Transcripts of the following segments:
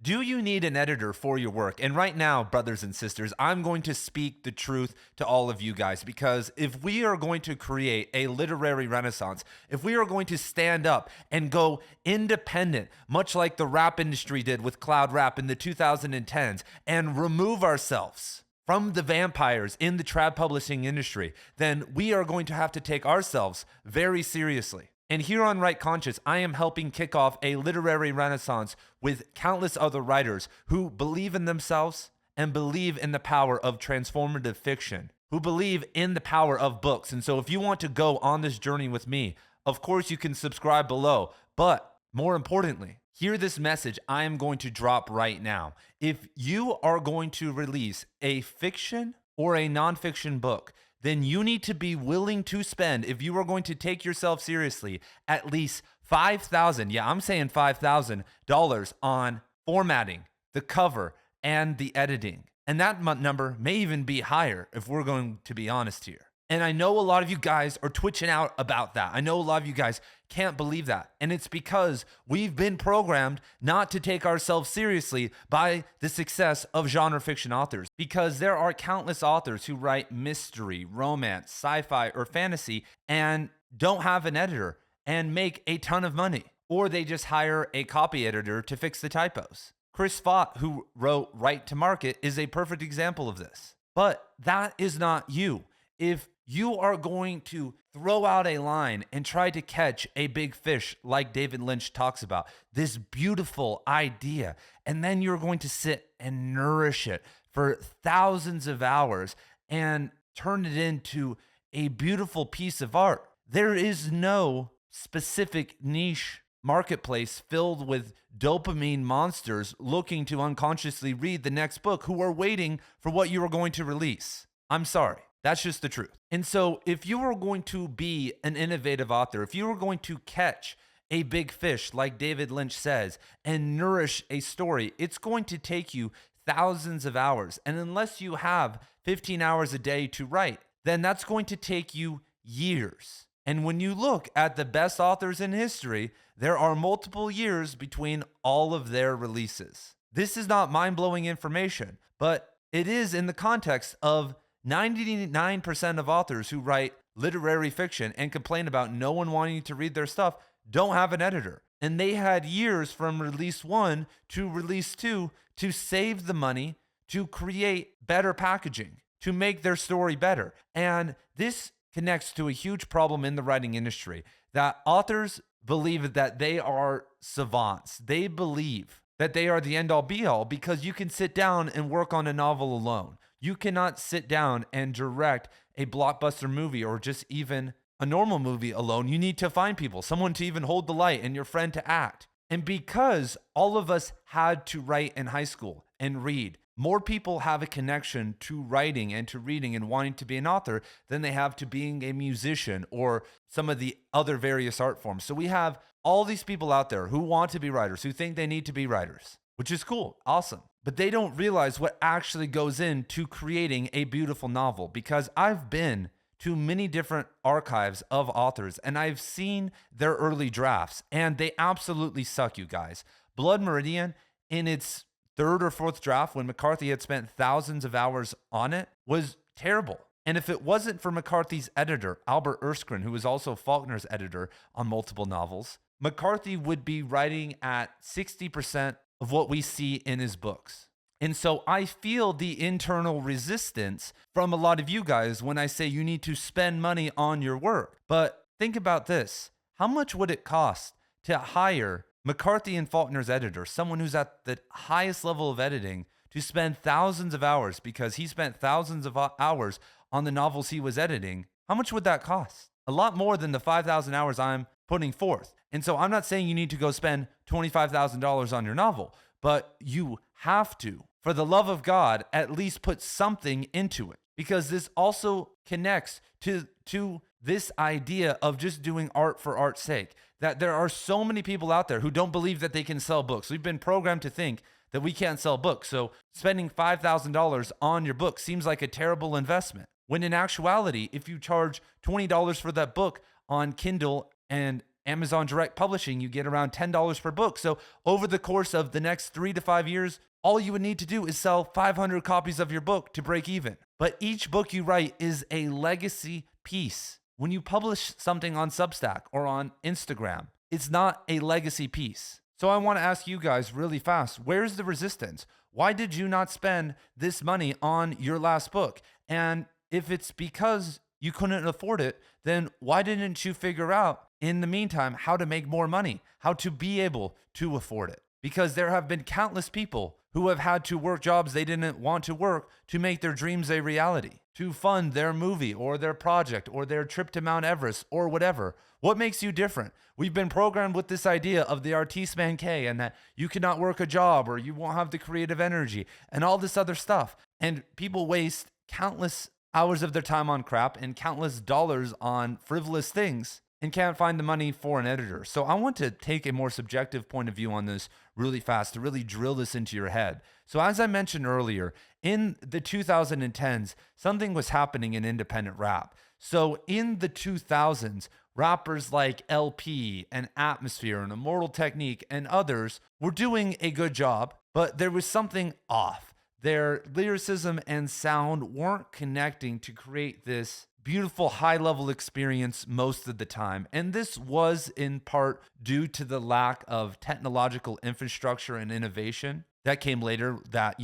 Do you need an editor for your work? And right now, brothers and sisters, I'm going to speak the truth to all of you guys, because if we are going to create a literary renaissance, if we are going to stand up and go independent, much like the rap industry did with cloud rap in the 2010s, and remove ourselves from the vampires in the trad publishing industry, then we are going to have to take ourselves very seriously. And here on Right Conscious, I am helping kick off a literary renaissance with countless other writers who believe in themselves and believe in the power of transformative fiction, who believe in the power of books. And so if you want to go on this journey with me, of course you can subscribe below. But more importantly, hear this message I am going to drop right now. If you are going to release a fiction or a nonfiction book, then you need to be willing to spend, if you are going to take yourself seriously, at least $5,000, yeah, I'm saying $5,000 on formatting, the cover, and the editing. And that number may even be higher if we're going to be honest here. And I know a lot of you guys are twitching out about that. I know a lot of you guys can't believe that. And it's because we've been programmed not to take ourselves seriously by the success of genre fiction authors. Because there are countless authors who write mystery, romance, sci-fi, or fantasy and don't have an editor and make a ton of money. Or they just hire a copy editor to fix the typos. Chris Fott, who wrote Right to Market, is a perfect example of this. But that is not you. If you are going to throw out a line and try to catch a big fish like David Lynch talks about, this beautiful idea, and then you're going to sit and nourish it for thousands of hours and turn it into a beautiful piece of art. There is no specific niche marketplace filled with dopamine monsters looking to unconsciously read the next book who are waiting for what you are going to release. I'm sorry. That's just the truth. And so if you are going to be an innovative author, if you are going to catch a big fish, like David Lynch says, and nourish a story, it's going to take you thousands of hours. And unless you have 15 hours a day to write, then that's going to take you years. And when you look at the best authors in history, there are multiple years between all of their releases. This is not mind-blowing information, but it is in the context of 99% of authors who write literary fiction and complain about no one wanting to read their stuff don't have an editor. And they had years from release 1 to release 2 to save the money, to create better packaging, to make their story better. And this connects to a huge problem in the writing industry, that authors believe that they are savants. They believe that they are the end-all be-all because you can sit down and work on a novel alone. You cannot sit down and direct a blockbuster movie or just even a normal movie alone. You need to find people, someone to even hold the light and your friend to act. And because all of us had to write in high school and read, more people have a connection to writing and to reading and wanting to be an author than they have to being a musician or some of the other various art forms. So we have all these people out there who want to be writers, who think they need to be writers, which is cool, awesome. But they don't realize what actually goes into creating a beautiful novel, because I've been to many different archives of authors and I've seen their early drafts and they absolutely suck, you guys. Blood Meridian, in its third or fourth draft, when McCarthy had spent thousands of hours on it, was terrible. And if it wasn't for McCarthy's editor, Albert Erskine, who was also Faulkner's editor on multiple novels, McCarthy would be writing at 60% of what we see in his books. And so I feel the internal resistance from a lot of you guys when I say you need to spend money on your work. But think about this. How much would it cost to hire McCarthy and Faulkner's editor, someone who's at the highest level of editing, to spend thousands of hours, because he spent thousands of hours on the novels he was editing? How much would that cost? A lot more than the 5,000 hours I'm putting forth. And so I'm not saying you need to go spend $25,000 on your novel, but you have to, for the love of God, at least put something into it. Because this also connects to this idea of just doing art for art's sake. That there are so many people out there who don't believe that they can sell books. We've been programmed to think that we can't sell books. So spending $5,000 on your book seems like a terrible investment. When in actuality, if you charge $20 for that book on Kindle and Amazon Direct Publishing, you get around $10 per book. So over the course of the next 3 to 5 years, all you would need to do is sell 500 copies of your book to break even. But each book you write is a legacy piece. When you publish something on Substack or on Instagram, it's not a legacy piece. So I want to ask you guys really fast, where's the resistance? Why did you not spend this money on your last book? And if it's because you couldn't afford it, then why didn't you figure out in the meantime how to make more money, how to be able to afford it? Because there have been countless people who have had to work jobs they didn't want to work to make their dreams a reality, to fund their movie or their project or their trip to Mount Everest or whatever. What makes you different? We've been programmed with this idea of the artiste manqué and that you cannot work a job or you won't have the creative energy and all this other stuff. And people waste countless hours of their time on crap and countless dollars on frivolous things and can't find the money for an editor. So I want to take a more subjective point of view on this really fast to really drill this into your head. So as I mentioned earlier, in the 2010s, something was happening in independent rap. So in the 2000s, rappers like LP and Atmosphere and Immortal Technique and others were doing a good job, but there was something off. Their lyricism and sound weren't connecting to create this beautiful high-level experience most of the time. And this was in part due to the lack of technological infrastructure and innovation that came later that,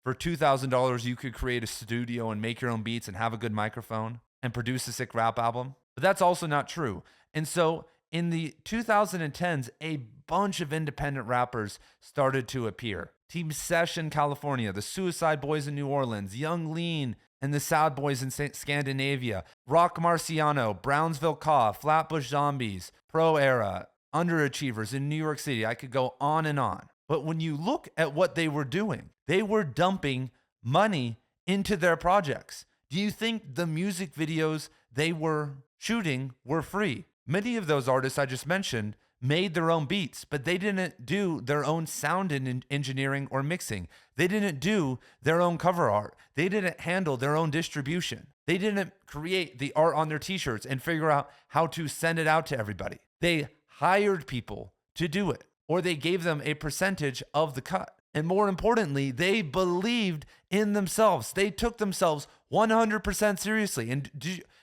for $2,000, you could create a studio and make your own beats and have a good microphone and produce a sick rap album. But that's also not true. And so in the 2010s, a bunch of independent rappers started to appear. Team Sesh in California, the Suicide Boys in New Orleans, Young Lean and the Sad Boys in Scandinavia, Rock Marciano, Brownsville Ka, Flatbush Zombies, Pro Era, Underachievers in New York City. I could go on and on. But when you look at what they were doing, they were dumping money into their projects. Do you think the music videos they were shooting were free? Many of those artists I just mentioned made their own beats, but they didn't do their own sound engineering or mixing. They didn't do their own cover art. They didn't handle their own distribution. They didn't create the art on their t-shirts and figure out how to send it out to everybody. They hired people to do it, or they gave them a percentage of the cut. And more importantly, they believed in themselves. They took themselves 100% seriously. And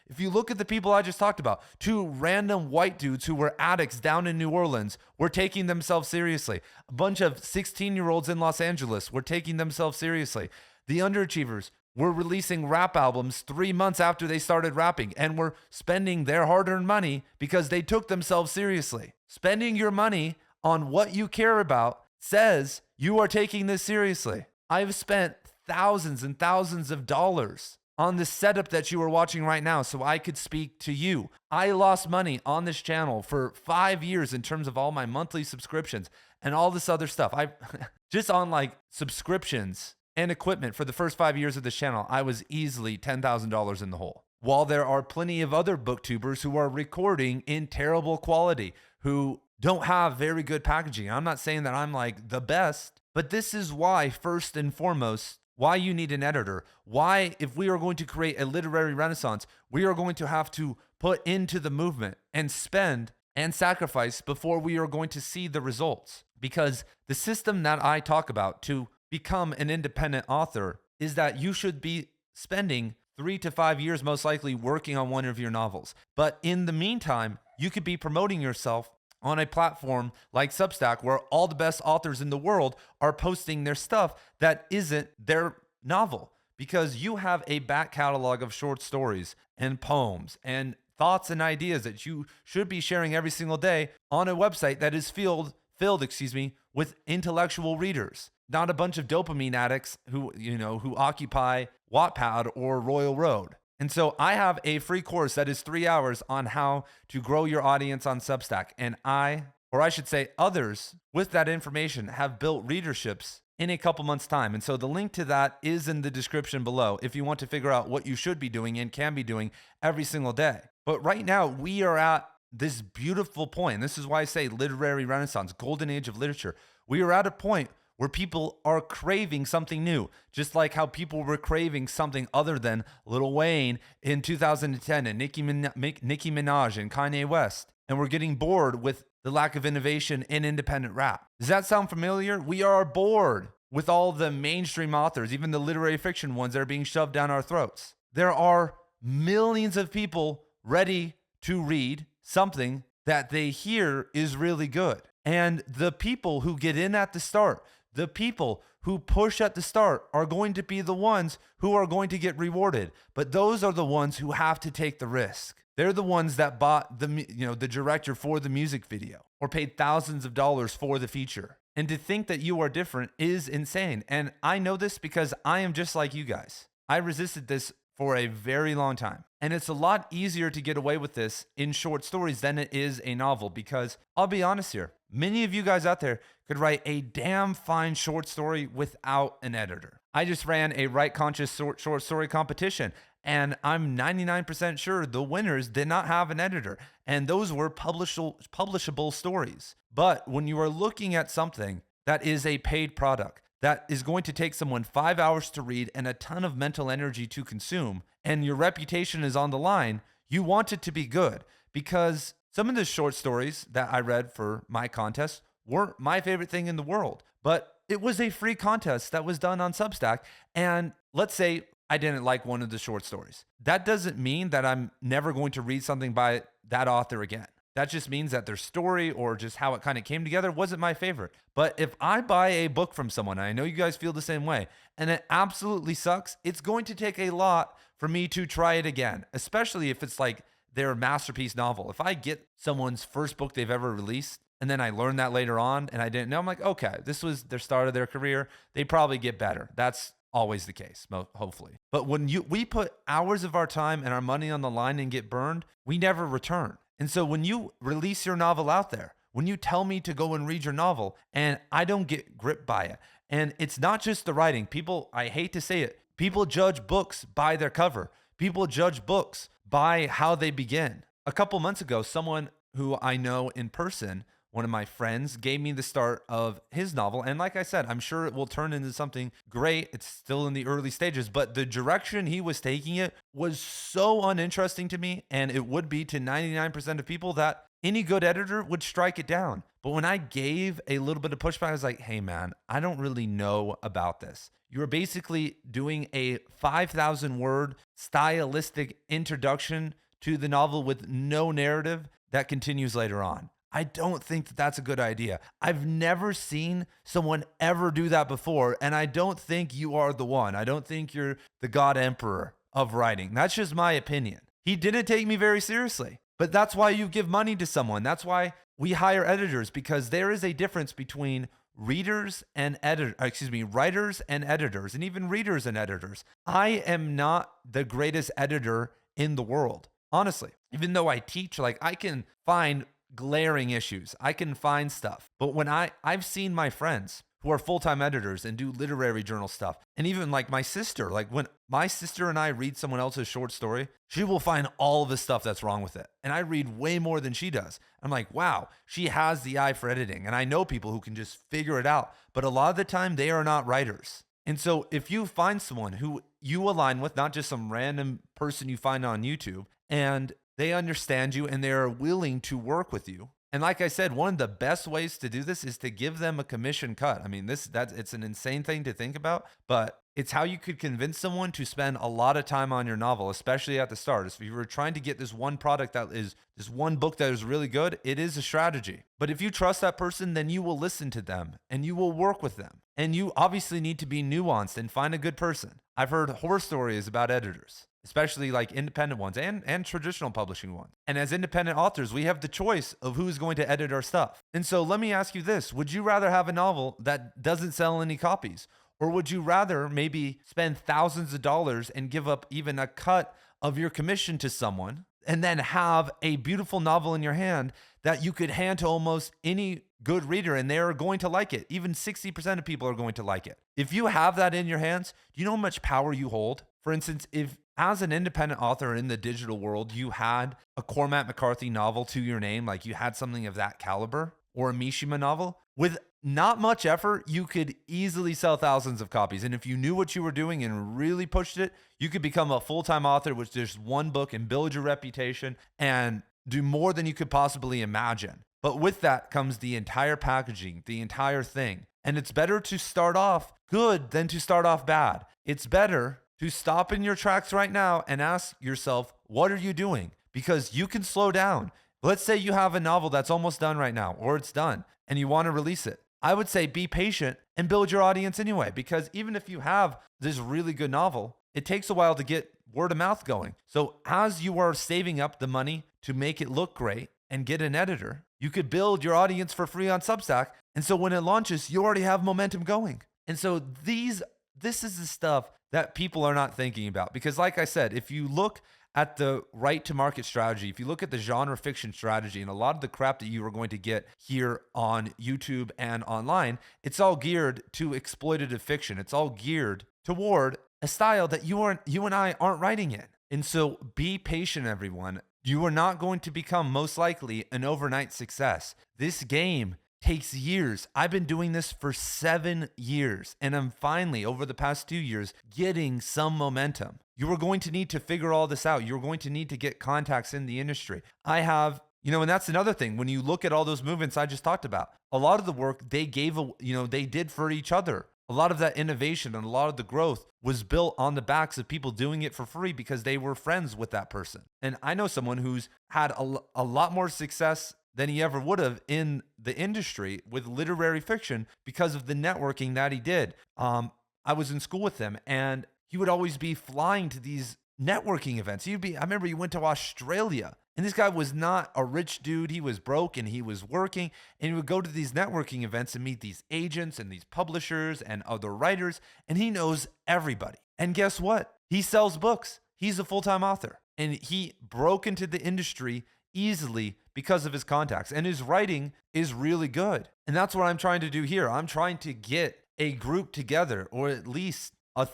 if you look at the people I just talked about, 2 random white dudes who were addicts down in New Orleans were taking themselves seriously. A bunch of 16-year-olds in Los Angeles were taking themselves seriously. The Underachievers were releasing rap albums 3 months after they started rapping and were spending their hard-earned money because they took themselves seriously. Spending your money on what you care about says you are taking this seriously. I've spent thousands and thousands of dollars on the setup that you are watching right now so I could speak to you. I lost money on this channel for 5 years in terms of all my monthly subscriptions and all this other stuff. I just on like subscriptions and equipment for the first 5 years of this channel, I was easily $10,000 in the hole. While there are plenty of other booktubers who are recording in terrible quality, who don't have very good packaging. I'm not saying that I'm like the best, but this is why, first and foremost, why you need an editor. Why, if we are going to create a literary renaissance, we are going to have to put into the movement and spend and sacrifice before we are going to see the results. Because the system that I talk about to become an independent author is that you should be spending 3 to 5 years most likely working on one of your novels. But in the meantime, you could be promoting yourself on a platform like Substack where all the best authors in the world are posting their stuff that isn't their novel, because you have a back catalog of short stories and poems and thoughts and ideas that you should be sharing every single day on a website that is filled with intellectual readers, not a bunch of dopamine addicts who occupy Wattpad or Royal Road. And so I have a free course that is 3 hours on how to grow your audience on Substack. And others with that information have built readerships in a couple months' time. And so the link to that is in the description below if you want to figure out what you should be doing and can be doing every single day. But right now we are at this beautiful point. This is why I say literary renaissance, golden age of literature. We are at a point where people are craving something new, just like how people were craving something other than Lil Wayne in 2010 and Nicki Minaj and Kanye West. and we're getting bored with the lack of innovation in independent rap. Does that sound familiar? We are bored with all the mainstream authors, even the literary fiction ones that are being shoved down our throats. There are millions of people ready to read something that they hear is really good. And the people who get in at the start, the people who push at the start are going to be the ones who are going to get rewarded. But those are the ones who have to take the risk. They're the ones that bought the director for the music video or paid thousands of dollars for the feature. And to think that you are different is insane. And I know this because I am just like you guys. I resisted this for a very long time. And it's a lot easier to get away with this in short stories than it is a novel, because I'll be honest here, many of you guys out there could write a damn fine short story without an editor. I just ran a Write Conscious short story competition, and I'm 99% sure the winners did not have an editor, and those were publishable stories. But when you are looking at something that is a paid product, that is going to take someone 5 hours to read and a ton of mental energy to consume, and your reputation is on the line, you want it to be good. Because some of the short stories that I read for my contest weren't my favorite thing in the world, but it was a free contest that was done on Substack. And let's say I didn't like one of the short stories. That doesn't mean that I'm never going to read something by that author again. That just means that their story or just how it kind of came together wasn't my favorite. But if I buy a book from someone, and I know you guys feel the same way, and it absolutely sucks, it's going to take a lot for me to try it again, especially if it's like their masterpiece novel. If I get someone's first book they've ever released, and then I learned that later on and I didn't know, I'm like, okay, this was their start of their career. They probably get better. That's always the case, hopefully. But when we put hours of our time and our money on the line and get burned, we never return. And so when you release your novel out there, when you tell me to go and read your novel and I don't get gripped by it, and it's not just the writing. People, I hate to say it, people judge books by their cover. People judge books by how they begin. A couple months ago, someone who I know in person, one of my friends, gave me the start of his novel. And like I said, I'm sure it will turn into something great. It's still in the early stages, but the direction he was taking it was so uninteresting to me. And it would be to 99% of people that any good editor would strike it down. But when I gave a little bit of pushback, I was like, hey man, I don't really know about this. You're basically doing a 5,000 word stylistic introduction to the novel with no narrative that continues later on. I don't think that that's a good idea. I've never seen someone ever do that before, and I don't think you are the one. I don't think you're the God Emperor of writing. That's just my opinion. He didn't take me very seriously, but that's why you give money to someone. That's why we hire editors, because there is a difference between writers and editors, and even readers and editors. I am not the greatest editor in the world, honestly. Even though I teach, like I can find glaring issues. I can find stuff. But when I've seen my friends who are full-time editors and do literary journal stuff, and even like my sister, like when my sister and I read someone else's short story, she will find all the stuff that's wrong with it. And I read way more than she does. I'm like, wow, she has the eye for editing. And I know people who can just figure it out. But a lot of the time they are not writers. And so if you find someone who you align with, not just some random person you find on YouTube, and they understand you and they are willing to work with you. And like I said, one of the best ways to do this is to give them a commission cut. I mean, it's an insane thing to think about, but it's how you could convince someone to spend a lot of time on your novel, especially at the start. If you were trying to get this one product that is this one book that is really good, it is a strategy. But if you trust that person, then you will listen to them and you will work with them. And you obviously need to be nuanced and find a good person. I've heard horror stories about editors, especially like independent ones and traditional publishing ones. And as independent authors, we have the choice of who's going to edit our stuff. And so let me ask you this. Would you rather have a novel that doesn't sell any copies? Or would you rather maybe spend thousands of dollars and give up even a cut of your commission to someone and then have a beautiful novel in your hand that you could hand to almost any good reader and they're going to like it? Even 60% of people are going to like it. If you have that in your hands, do you know how much power you hold? For instance, if as an independent author in the digital world, you had a Cormac McCarthy novel to your name, like you had something of that caliber, or a Mishima novel, with not much effort, you could easily sell thousands of copies. And if you knew what you were doing and really pushed it, you could become a full-time author with just one book and build your reputation. And do more than you could possibly imagine. But with that comes the entire packaging, the entire thing. And it's better to start off good than to start off bad. It's better to stop in your tracks right now and ask yourself, what are you doing? Because you can slow down. Let's say you have a novel that's almost done right now, or it's done, and you want to release it. I would say be patient and build your audience anyway, because even if you have this really good novel, it takes a while to get word of mouth going. So as you are saving up the money to make it look great and get an editor, you could build your audience for free on Substack. And so when it launches, you already have momentum going. And so this is the stuff that people are not thinking about. Because like I said, if you look at the right to market strategy, if you look at the genre fiction strategy and a lot of the crap that you are going to get here on YouTube and online, it's all geared to exploitative fiction. It's all geared toward a style that you and I aren't writing in. And so be patient, everyone. You are not going to become, most likely, an overnight success. This game takes years. I've been doing this for 7 years, and I'm finally, over the past 2 years, getting some momentum. You are going to need to figure all this out. You're going to need to get contacts in the industry. I have, and that's another thing. When you look at all those movements I just talked about, a lot of the work they they did for each other. A lot of that innovation and a lot of the growth was built on the backs of people doing it for free because they were friends with that person. And I know someone who's had a lot more success than he ever would have in the industry with literary fiction because of the networking that he did. I was in school with him, and he would always be flying to these networking events. I remember he went to Australia, and this guy was not a rich dude. He was broke and he was working, and he would go to these networking events and meet these agents and these publishers and other writers, and he knows everybody. And guess what? He sells books. He's a full-time author, and he broke into the industry easily because of his contacts, and his writing is really good. And that's what I'm trying to do here. I'm trying to get a group together, or at least a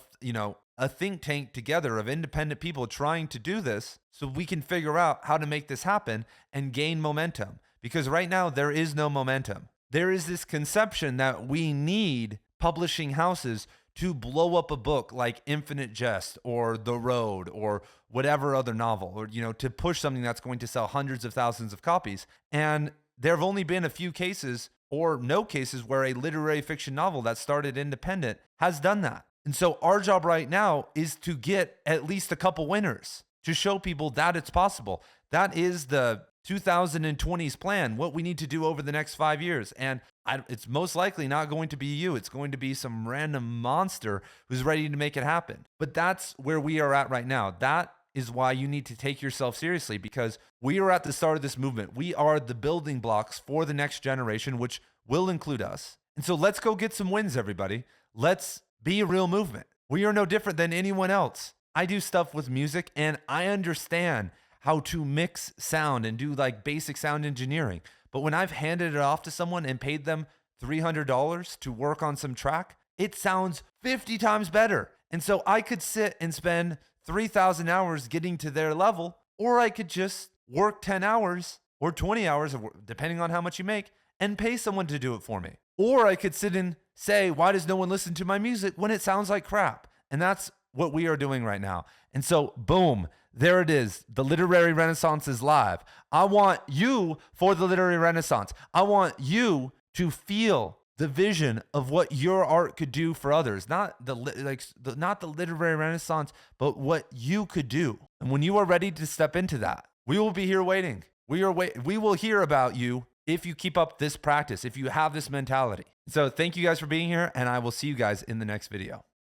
think tank together of independent people trying to do this so we can figure out how to make this happen and gain momentum. Because right now there is no momentum. There is this conception that we need publishing houses to blow up a book like Infinite Jest or The Road or whatever other novel, or to push something that's going to sell hundreds of thousands of copies. And there have only been a few cases or no cases where a literary fiction novel that started independent has done that. And so our job right now is to get at least a couple winners to show people that it's possible. That is the 2020s plan, what we need to do over the next 5 years. And it's most likely not going to be you. It's going to be some random monster who's ready to make it happen. But that's where we are at right now. That is why you need to take yourself seriously, because we are at the start of this movement. We are the building blocks for the next generation, which will include us. And so let's go get some wins, everybody. Let's be a real movement. We are no different than anyone else. I do stuff with music, and I understand how to mix sound and do like basic sound engineering. But when I've handed it off to someone and paid them $300 to work on some track, it sounds 50 times better. And so I could sit and spend 3,000 hours getting to their level, or I could just work 10 hours or 20 hours, depending on how much you make, and pay someone to do it for me. Or I could sit and say, why does no one listen to my music when it sounds like crap? And that's what we are doing right now. And so, boom, there it is. The Literary Renaissance is live. I want you for the Literary Renaissance. I want you to feel the vision of what your art could do for others. Not the Literary Renaissance, but what you could do. And when you are ready to step into that, we will be here waiting. We will hear about you if you keep up this practice, if you have this mentality. So thank you guys for being here, and I will see you guys in the next video.